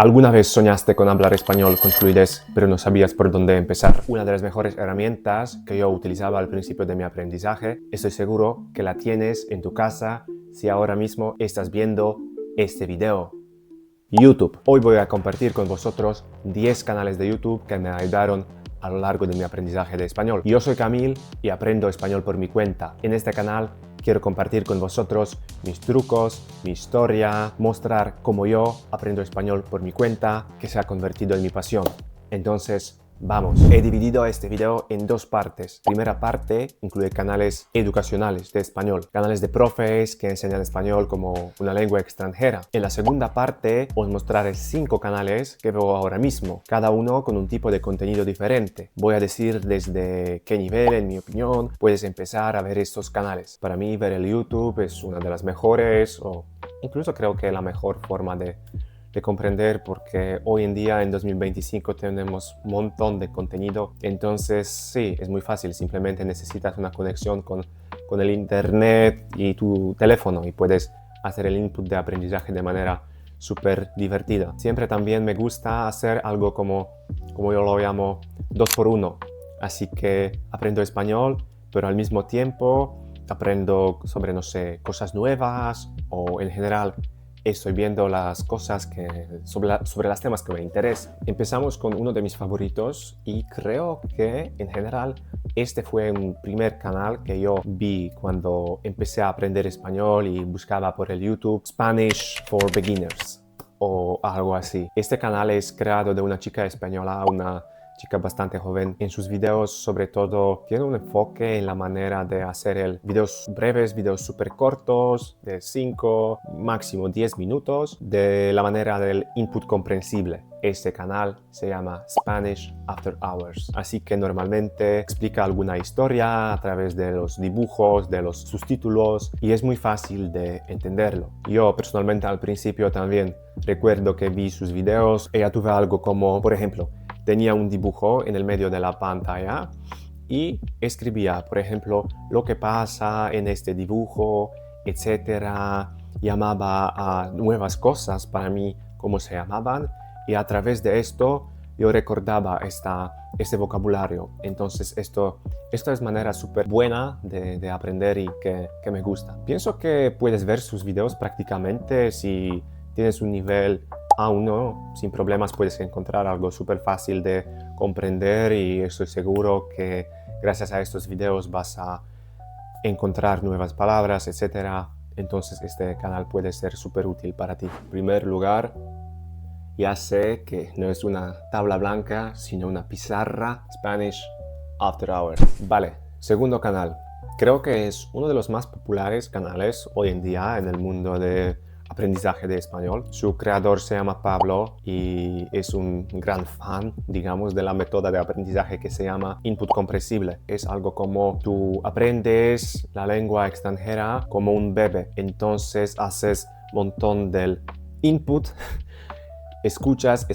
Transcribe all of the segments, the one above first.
¿Alguna vez soñaste con hablar español con fluidez, pero no sabías por dónde empezar? Una de las mejores herramientas que yo utilizaba al principio de mi aprendizaje, estoy seguro que la tienes en tu casa si ahora mismo estás viendo este video. YouTube. Hoy voy a compartir con vosotros 10 canales de YouTube que me ayudaron a lo largo de mi aprendizaje de español. Yo soy Camil y aprendo español por mi cuenta. En este canal quiero compartir con vosotros mis trucos, mi historia, mostrar cómo yo aprendo español por mi cuenta, que se ha convertido en mi pasión. Entonces, vamos. He dividido este video en dos partes. Primera parte incluye canales educacionales de español, canales de profes que enseñan español como una lengua extranjera. En la segunda parte os mostraré 5 canales que veo ahora mismo, cada uno con un tipo de contenido diferente. Voy a decir desde qué nivel, en mi opinión, puedes empezar a ver estos canales. Para mí ver el YouTube es una de las mejores o incluso creo que la mejor forma de comprender, porque hoy en día en 2025 tenemos un montón de contenido. Entonces sí, es muy fácil, simplemente necesitas una conexión con el internet y tu teléfono y puedes hacer el input de aprendizaje de manera súper divertida. Siempre también me gusta hacer algo como yo lo llamo 2x1, así que aprendo español, pero al mismo tiempo aprendo sobre, no sé, cosas nuevas o en general estoy viendo las cosas sobre los temas que me interesan. Empezamos con uno de mis favoritos y creo que en general este fue un primer canal que yo vi cuando empecé a aprender español y buscaba por el YouTube Spanish for Beginners o algo así. Este canal es creado de una chica española, una chica bastante joven. En sus videos, sobre todo, tiene un enfoque en la manera de hacer videos breves, videos súper cortos, de 5, máximo 10 minutos, de la manera del input comprensible. Este canal se llama Spanish After Hours, así que normalmente explica alguna historia a través de los dibujos, de los subtítulos, y es muy fácil de entenderlo. Yo personalmente al principio también recuerdo que vi sus videos. Ella tuvo algo como, por ejemplo, tenía un dibujo en el medio de la pantalla y escribía, por ejemplo, lo que pasa en este dibujo, etcétera. Llamaba a nuevas cosas para mí, cómo se llamaban, y a través de esto yo recordaba este vocabulario. Entonces esto es manera súper buena de aprender y que me gusta. Pienso que puedes ver sus videos prácticamente si tienes un nivel A1, sin problemas puedes encontrar algo súper fácil de comprender, y estoy seguro que gracias a estos videos vas a encontrar nuevas palabras, etc. Entonces este canal puede ser súper útil para ti. En primer lugar, ya sé que no es una tabla blanca, sino una pizarra. Spanish After Hours. Vale, segundo canal. Creo que es uno de los más populares canales hoy en día en el mundo de aprendizaje de español. Su creador se llama Pablo y es un gran fan, digamos, de la método de aprendizaje que se llama input comprensible. Es algo como tú aprendes la lengua extranjera como un bebé. Entonces haces un montón del input, escuchas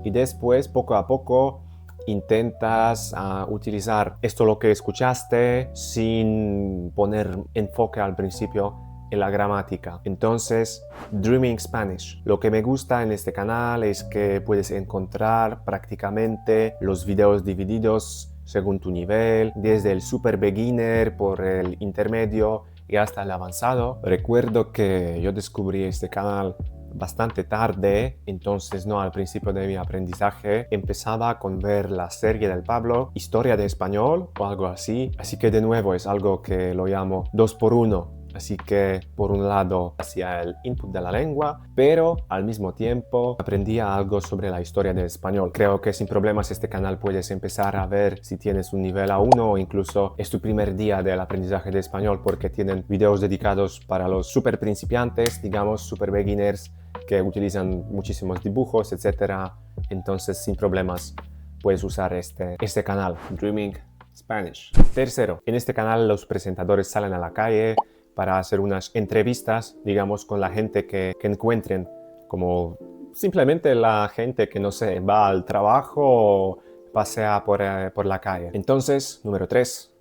y después poco a poco intentas utilizar esto lo que escuchaste sin poner enfoque al principio en la gramática. Entonces, Dreaming Spanish. Lo que me gusta en este canal es que puedes encontrar prácticamente los videos divididos según tu nivel, desde el super beginner por el intermedio y hasta el avanzado. Recuerdo que yo descubrí este canal bastante tarde, entonces no al principio de mi aprendizaje. Empezaba con ver la serie del Pablo, Historia de Español o algo así. Así que de nuevo es algo que lo llamo 2x1. Así que por un lado hacía el input de la lengua, pero al mismo tiempo aprendía algo sobre la historia del español. Creo que sin problemas este canal puedes empezar a ver si tienes un nivel A1 o incluso es tu primer día del aprendizaje de español, porque tienen videos dedicados para los super principiantes, digamos, super beginners, que utilizan muchísimos dibujos, etc. Entonces sin problemas puedes usar este canal, Dreaming Spanish. Tercero, en este canal los presentadores salen a la calle para hacer unas entrevistas, digamos, con la gente que encuentren, como simplemente la gente que, no sé, va al trabajo o pasea por la calle. Entonces, número 3,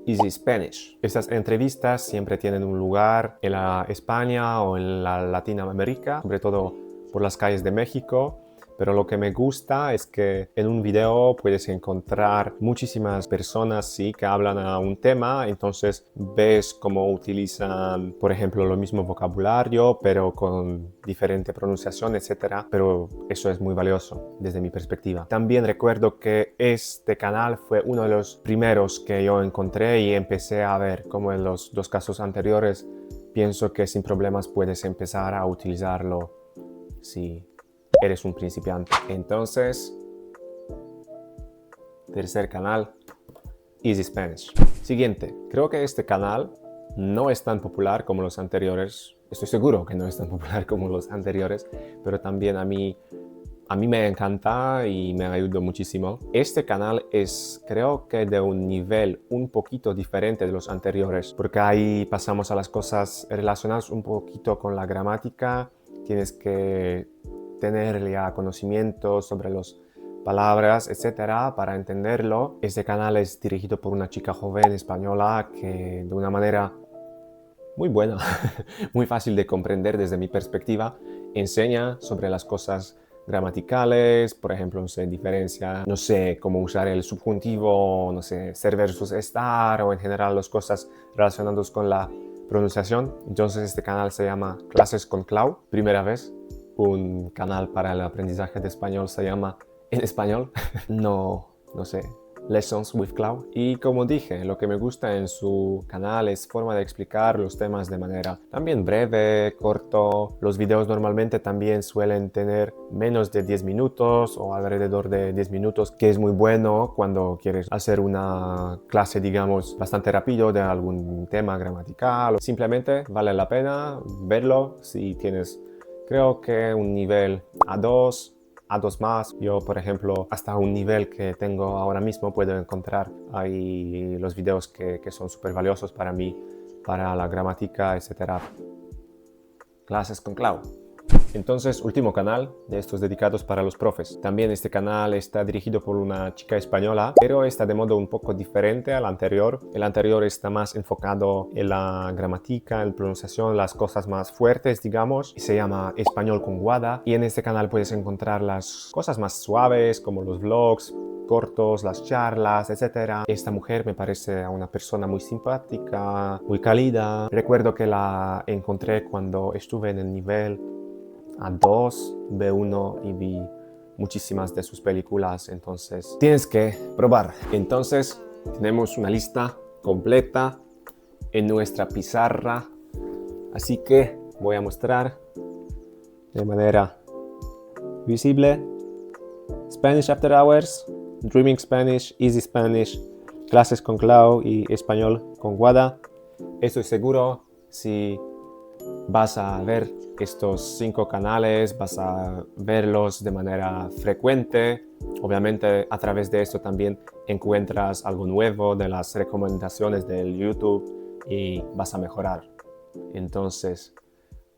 Easy Spanish. Estas entrevistas siempre tienen un lugar en la España o en la Latinoamérica, sobre todo por las calles de México. Pero lo que me gusta es que en un video puedes encontrar muchísimas personas sí, que hablan a un tema, entonces ves cómo utilizan, por ejemplo, lo mismo vocabulario, pero con diferente pronunciación, etc. Pero eso es muy valioso desde mi perspectiva. También recuerdo que este canal fue uno de los primeros que yo encontré y empecé a ver, como en los dos casos anteriores, pienso que sin problemas puedes empezar a utilizarlo si eres un principiante. Entonces, tercer canal, Easy Spanish. Siguiente, creo que este canal no es tan popular como los anteriores. Estoy seguro que no es tan popular como los anteriores, pero también a mí me encanta y me ayuda muchísimo. Este canal es, creo que de un nivel un poquito diferente de los anteriores, porque ahí pasamos a las cosas relacionadas un poquito con la gramática. Tienes que tener ya conocimiento sobre las palabras, etcétera, para entenderlo. Este canal es dirigido por una chica joven española que de una manera muy buena, muy fácil de comprender desde mi perspectiva, enseña sobre las cosas gramaticales, por ejemplo, no sé, diferencia, no sé, cómo usar el subjuntivo, no sé, ser versus estar, o en general las cosas relacionadas con la pronunciación. Entonces este canal se llama Clases con Clau, primera vez. Un canal para el aprendizaje de español se llama en español, no sé, Lessons with Clau. Y como dije, lo que me gusta en su canal es forma de explicar los temas de manera también breve, corto. Los videos normalmente también suelen tener menos de 10 minutos o alrededor de 10 minutos, que es muy bueno cuando quieres hacer una clase, digamos, bastante rápido de algún tema gramatical. Simplemente vale la pena verlo si tienes, creo que un nivel A2 más. Yo, por ejemplo, hasta un nivel que tengo ahora mismo puedo encontrar ahí los videos que son súper valiosos para mí, para la gramática, etc. Clases con Clau. Entonces, último canal de estos dedicados para los profes. También este canal está dirigido por una chica española, pero está de modo un poco diferente al anterior. El anterior está más enfocado en la gramática, en la pronunciación, las cosas más fuertes, digamos, y se llama Español con Guada. Y en este canal puedes encontrar las cosas más suaves, como los vlogs cortos, las charlas, etc. Esta mujer me parece una persona muy simpática, muy cálida. Recuerdo que la encontré cuando estuve en el nivel A2, B1 y vi muchísimas de sus películas, entonces tienes que probar. Entonces tenemos una lista completa en nuestra pizarra, así que voy a mostrar de manera visible: Spanish After Hours, Dreaming Spanish, Easy Spanish, Clases con Clau y Español con Guada. Estoy seguro, si vas a ver estos 5 canales, vas a verlos de manera frecuente. Obviamente a través de esto también encuentras algo nuevo de las recomendaciones del YouTube y vas a mejorar. Entonces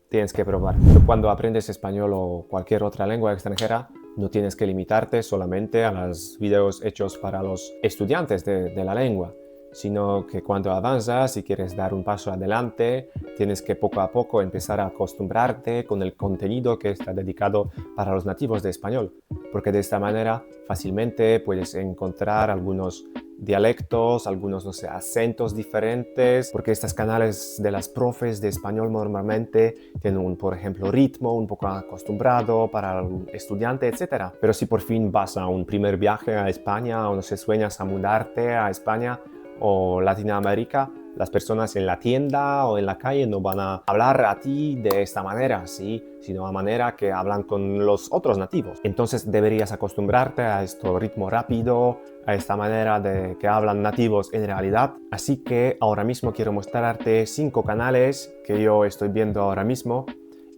tienes que probar. Cuando aprendes español o cualquier otra lengua extranjera, no tienes que limitarte solamente a los videos hechos para los estudiantes de la lengua, sino que cuando avanzas y quieres dar un paso adelante, tienes que poco a poco empezar a acostumbrarte con el contenido que está dedicado para los nativos de español, porque de esta manera fácilmente puedes encontrar algunos dialectos, algunos, no sé, acentos diferentes, porque estos canales de las profes de español normalmente tienen un, por ejemplo, ritmo un poco acostumbrado para el estudiante, etc. Pero si por fin vas a un primer viaje a España o no sé, sueñas a mudarte a España o Latinoamérica, las personas en la tienda o en la calle no van a hablar a ti de esta manera, ¿sí? Sino a manera que hablan con los otros nativos. Entonces deberías acostumbrarte a este ritmo rápido, a esta manera de que hablan nativos en realidad. Así que ahora mismo quiero mostrarte 5 canales que yo estoy viendo ahora mismo.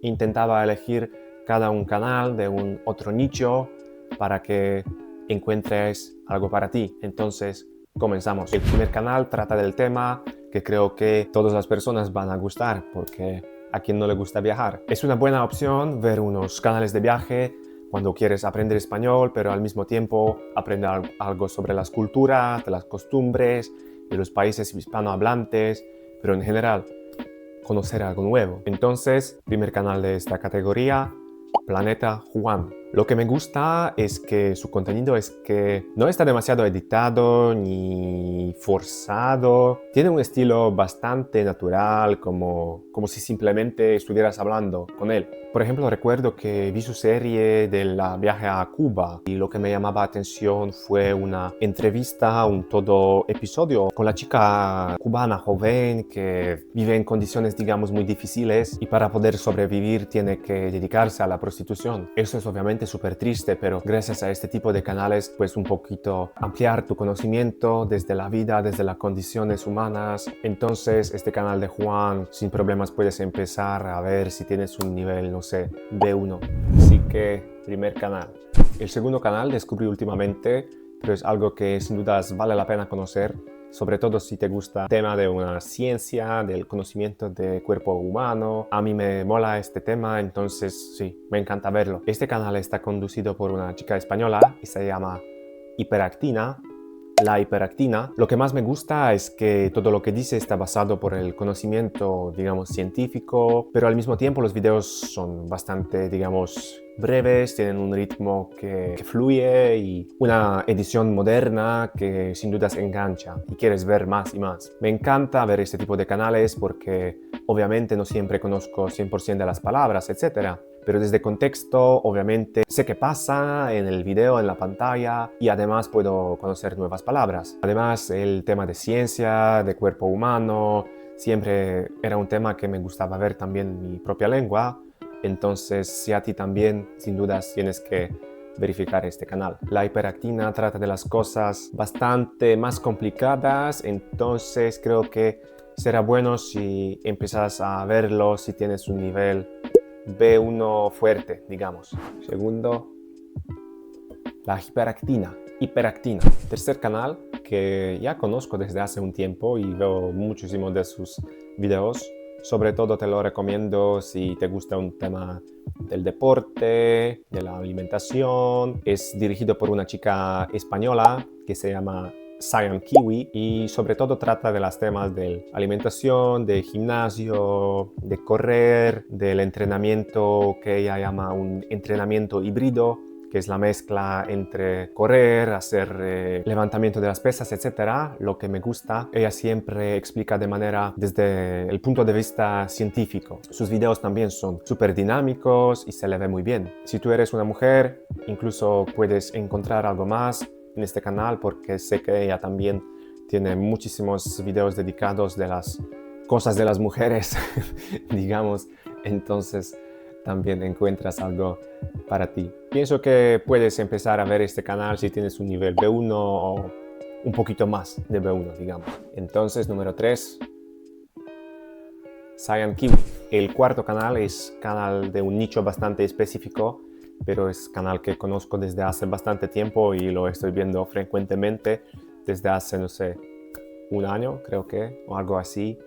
Intentaba elegir cada un canal de un otro nicho para que encuentres algo para ti. Entonces, comenzamos. El primer canal trata del tema que creo que todas las personas van a gustar, porque a quien no le gusta viajar. Es una buena opción ver unos canales de viaje cuando quieres aprender español, pero al mismo tiempo aprender algo sobre las culturas, de las costumbres de los países hispanohablantes, pero en general conocer algo nuevo. Entonces, primer canal de esta categoría, Planeta Juan. Lo que me gusta es que su contenido es que no está demasiado editado ni forzado. Tiene un estilo bastante natural, como si simplemente estuvieras hablando con él. Por ejemplo, recuerdo que vi su serie del viaje a Cuba y lo que me llamaba atención fue una entrevista, un todo episodio con la chica cubana joven que vive en condiciones, digamos, muy difíciles y para poder sobrevivir tiene que dedicarse a la prostitución. Eso es obviamente súper triste, pero gracias a este tipo de canales pues un poquito ampliar tu conocimiento desde la vida, desde las condiciones humanas. Entonces este canal de Juan sin problemas puedes empezar a ver si tienes un nivel, no sé, B1. Así que primer canal. El segundo canal descubrí últimamente, pero es algo que sin dudas vale la pena conocer, sobre todo si te gusta el tema de una ciencia, del conocimiento del cuerpo humano. A mí me mola este tema, entonces sí, me encanta verlo. Este canal está conducido por una chica española y se llama Hiperactina. La hiperactina. Lo que más me gusta es que todo lo que dice está basado por el conocimiento, digamos, científico, pero al mismo tiempo los videos son bastante, digamos, breves, tienen un ritmo que fluye y una edición moderna que sin dudas engancha y quieres ver más y más. Me encanta ver este tipo de canales porque obviamente no siempre conozco 100% de las palabras, etcétera. Pero desde contexto, obviamente, sé qué pasa en el video, en la pantalla y además puedo conocer nuevas palabras. Además, el tema de ciencia, de cuerpo humano, siempre era un tema que me gustaba ver también en mi propia lengua. Entonces, si a ti también, sin dudas, tienes que verificar este canal. La hiperactina trata de las cosas bastante más complicadas, entonces creo que será bueno si empiezas a verlo si tienes un nivel B1 fuerte, digamos. Segundo, la hiperactina. Hiperactina. Tercer canal que ya conozco desde hace un tiempo y veo muchísimos de sus videos. Sobre todo te lo recomiendo si te gusta un tema del deporte, de la alimentación. Es dirigido por una chica española que se llama Cyan Kiwi y sobre todo trata de los temas de alimentación, de gimnasio, de correr, del entrenamiento que ella llama un entrenamiento híbrido, que es la mezcla entre correr, hacer levantamiento de las pesas, etc. Lo que me gusta, ella siempre explica de manera desde el punto de vista científico. Sus videos también son súper dinámicos y se le ve muy bien. Si tú eres una mujer, incluso puedes encontrar algo más en este canal porque sé que ella también tiene muchísimos videos dedicados de las cosas de las mujeres, digamos. Entonces también encuentras algo para ti. Pienso que puedes empezar a ver este canal si tienes un nivel B1 o un poquito más de B1, digamos. Entonces, número 3, Cyan Kiwi. El cuarto canal es canal de un nicho bastante específico, pero es canal que conozco desde hace bastante tiempo y lo estoy viendo frecuentemente desde hace, no sé, un año, creo que, o algo así.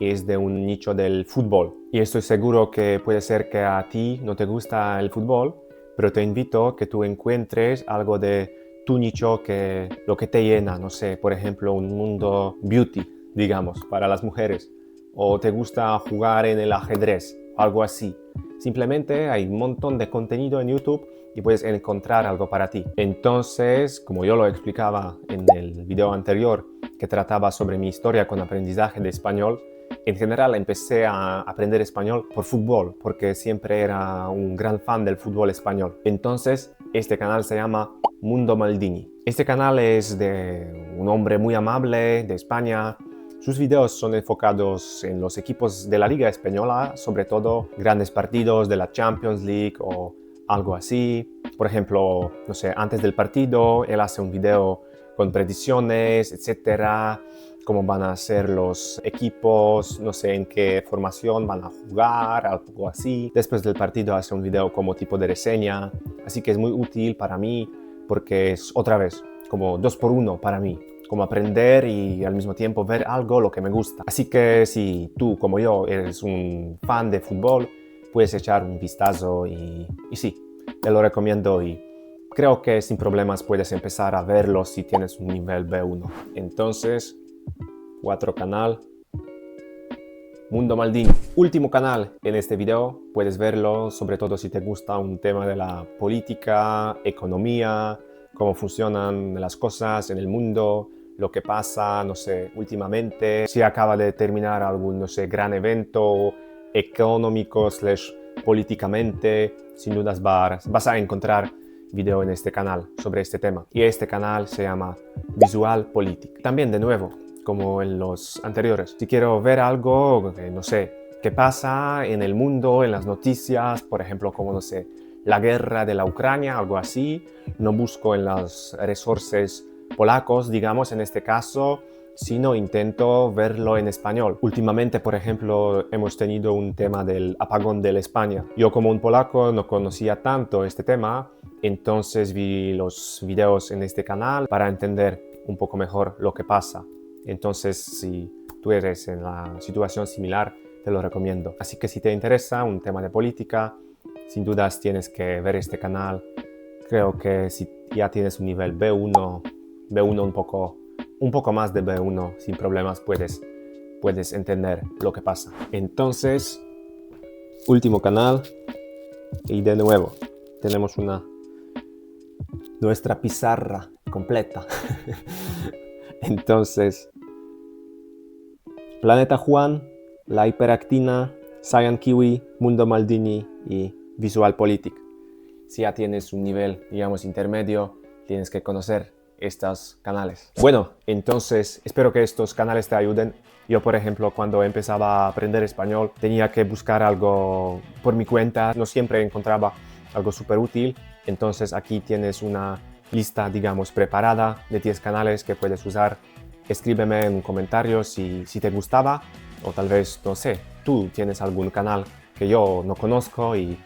Es de un nicho del fútbol. Y estoy seguro que puede ser que a ti no te gusta el fútbol, pero te invito a que tú encuentres algo de tu nicho que lo que te llena, no sé, por ejemplo, un mundo beauty, digamos, para las mujeres. O te gusta jugar en el ajedrez, algo así. Simplemente hay un montón de contenido en YouTube y puedes encontrar algo para ti. Entonces, como yo lo explicaba en el video anterior, que trataba sobre mi historia con aprendizaje de español, en general empecé a aprender español por fútbol, porque siempre era un gran fan del fútbol español. Entonces, este canal se llama Mundo Maldini. Este canal es de un hombre muy amable de España. Sus videos son enfocados en los equipos de la Liga Española, sobre todo grandes partidos de la Champions League o algo así. Por ejemplo, no sé, antes del partido, él hace un video con predicciones, etcétera, cómo van a ser los equipos, no sé en qué formación van a jugar, algo así. Después del partido hace un video como tipo de reseña, así que es muy útil para mí porque es otra vez como 2x1 para mí, como aprender y al mismo tiempo ver algo lo que me gusta. Así que si tú como yo eres un fan de fútbol, puedes echar un vistazo y sí, te lo recomiendo y creo que sin problemas puedes empezar a verlo si tienes un nivel B1. Entonces, 4 canal, Mundo Maldini. Último canal en este video, puedes verlo, sobre todo si te gusta un tema de la política, economía, cómo funcionan las cosas en el mundo, lo que pasa, no sé, últimamente, si acaba de terminar algún, no sé, gran evento económico / políticamente, sin dudas vas a encontrar video en este canal sobre este tema. Y este canal se llama Visualpolitik. También, de nuevo, como en los anteriores, si quiero ver algo, no sé, qué pasa en el mundo, en las noticias, por ejemplo, como, no sé, la guerra de la Ucrania, algo así, no busco en los resources polacos, digamos, en este caso, sino intento verlo en español. Últimamente, por ejemplo, hemos tenido un tema del apagón de España. Yo, como un polaco, no conocía tanto este tema, entonces vi los videos en este canal para entender un poco mejor lo que pasa. Entonces, si tú eres en la situación similar, te lo recomiendo. Así que si te interesa un tema de política, sin dudas tienes que ver este canal. Creo que si ya tienes un nivel B1 un poco más de B1, sin problemas puedes entender lo que pasa. Entonces, último canal, y de nuevo tenemos nuestra pizarra completa. Entonces, Planeta Juan, La Hiperactina, Cyan Kiwi, Mundo Maldini y Visualpolitik. Si ya tienes un nivel, digamos, intermedio, tienes que conocer estos canales. Bueno, entonces espero que estos canales te ayuden. Yo, por ejemplo, cuando empezaba a aprender español, tenía que buscar algo por mi cuenta. No siempre encontraba algo súper útil. Entonces aquí tienes una lista, digamos, preparada de 10 canales que puedes usar. Escríbeme en un comentario si te gustaba, o tal vez, no sé, tú tienes algún canal que yo no conozco y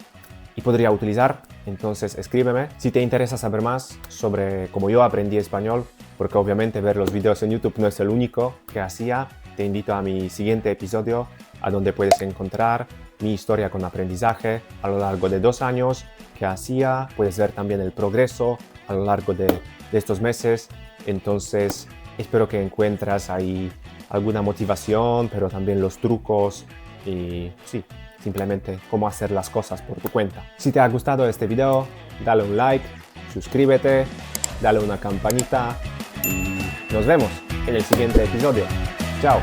podría utilizar. Entonces escríbeme. Si te interesa saber más sobre cómo yo aprendí español, porque obviamente ver los videos en YouTube no es el único que hacía, te invito a mi siguiente episodio, a donde puedes encontrar mi historia con aprendizaje a lo largo de 2 años que hacía. Puedes ver también el progreso a lo largo de estos meses. Entonces espero que encuentres ahí alguna motivación, pero también los trucos y sí, simplemente cómo hacer las cosas por tu cuenta. Si te ha gustado este video, dale un like, suscríbete, dale una campanita y nos vemos en el siguiente episodio. Chao.